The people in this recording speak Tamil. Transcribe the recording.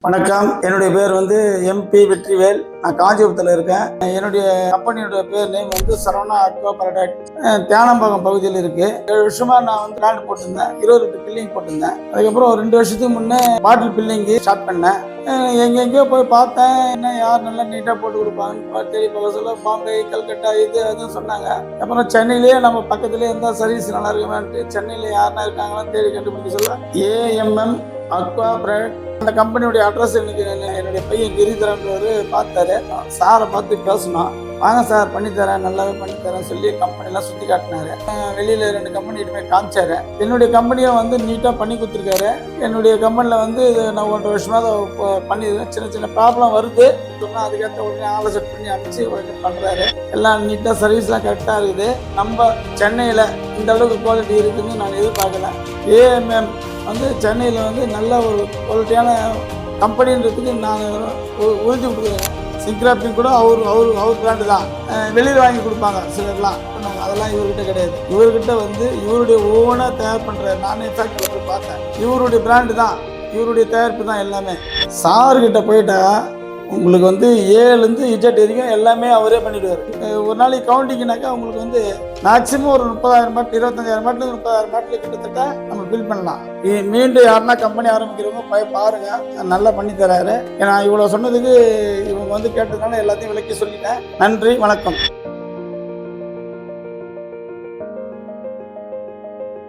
வணக்கம். என்னுடைய பேர் எம்பி வெற்றிவேல். நான் காஞ்சிபுரத்தில் இருக்கேன். என்னுடைய கம்பெனியோட பேர் நேம் சரவணா அக்வா ப்ராடக்ட். தியானம்பாக்கம் பகுதியில் இருக்கு. 7 வருஷமா நான் பிளான் போட்டிருந்தேன். 28 பில்லிங் போட்டிருந்தேன். அதுக்கப்புறம் 2 வருஷத்துக்கு முன்னே பாட்டில் பில்லிங்கு ஸ்டார்ட் பண்ணேன். எங்கெங்கேயோ போய் பார்த்தேன். என்ன யார் நல்லா நீட்டாக போட்டு கொடுப்பாங்கன்னு தேடி பார்க்க சொல்ல பாம்பே, கல்கட்டா இது அதுன்னு சொன்னாங்க. அப்புறம் சென்னையிலேயே நம்ம பக்கத்துலேயே இருந்தால் சர்வீஸ் நல்லா இருக்குமான்ட்டு சென்னையில் யாருன்னா இருக்காங்களான்னு தேடி கண்டுபிடிக்க சொல்ல ஏஎம்எம் அக்வா ப்ராடக்ட் அந்த கம்பெனியோடைய அட்ரஸ் என்னுடைய பையன் கிரிதரன்றவர் பார்த்தாரு. சாரை பார்த்து பேசணும். வாங்க சார் பண்ணித்தரேன், நல்லாவே பண்ணித்தரேன் சொல்லி கம்பெனிலாம் சுற்றி காட்டினாரு. வெளியில் 2 கம்பெனிகிட்டுமே காமிச்சாரு. என்னுடைய கம்பெனியை நீட்டாக பண்ணி கொடுத்துருக்காரு. என்னுடைய கம்பெனியில் நான் 1.5 வருஷமாக பண்ணிடுறேன். சின்ன சின்ன ப்ராப்ளம் வருது சொன்னால் அதுக்கேற்ற உடனே ஆளை செட் பண்ணி அமைச்சு உடனே பண்ணுறாரு. எல்லாம் நீட்டாக சர்வீஸ்லாம் கரெக்டாக இருக்குது. நம்ம சென்னையில் இந்த அளவுக்கு குவாலிட்டி இருக்குதுன்னு நான் எதிர்பார்க்கல. ஏஎம்எம் சென்னையில் நல்ல ஒரு குவாலிட்டியான கம்பெனின்றதுக்கு நான் உறுதி கொடுக்குறேன். சிங்க்ராப்பிங் கூட அவர் பிராண்டு தான். வெளியில் வாங்கி கொடுப்பாங்க சிலர்லாம், அதெல்லாம் இவர்கிட்ட கிடையாது. இவர்கிட்ட இவருடைய ஓனாக தயார் பண்ணுற நானே ஃபேக்டரியில் போய் பார்த்தேன். இவருடைய பிராண்டு தான், இவருடைய தயாரிப்பு தான் எல்லாமே. சார்கிட்ட போயிட்டா உங்களுக்கு 7லேருந்து Z வரைக்கும் எல்லாமே அவரே பண்ணிவிடுவார். ஒரு நாளைக்கு கவுண்டிங்னாக்கா உங்களுக்கு மேக்ஸிமம் ஒரு 30,000 பாட்டில், 25,000 பாட்டில், 30,000 பாட்டில் கிட்டத்தட்ட நம்ம பில் பண்ணலாம். மீண்டும் யாருன்னா கம்பெனி ஆரம்பிக்கிறவங்க போய் பாருங்க, நல்லா பண்ணி தராரு. ஏன்னா இவ்வளோ சொன்னதுக்கு இவங்க கேட்டதுனால எல்லாத்தையும் விளக்கி சொல்லிட்டேன். நன்றி, வணக்கம்.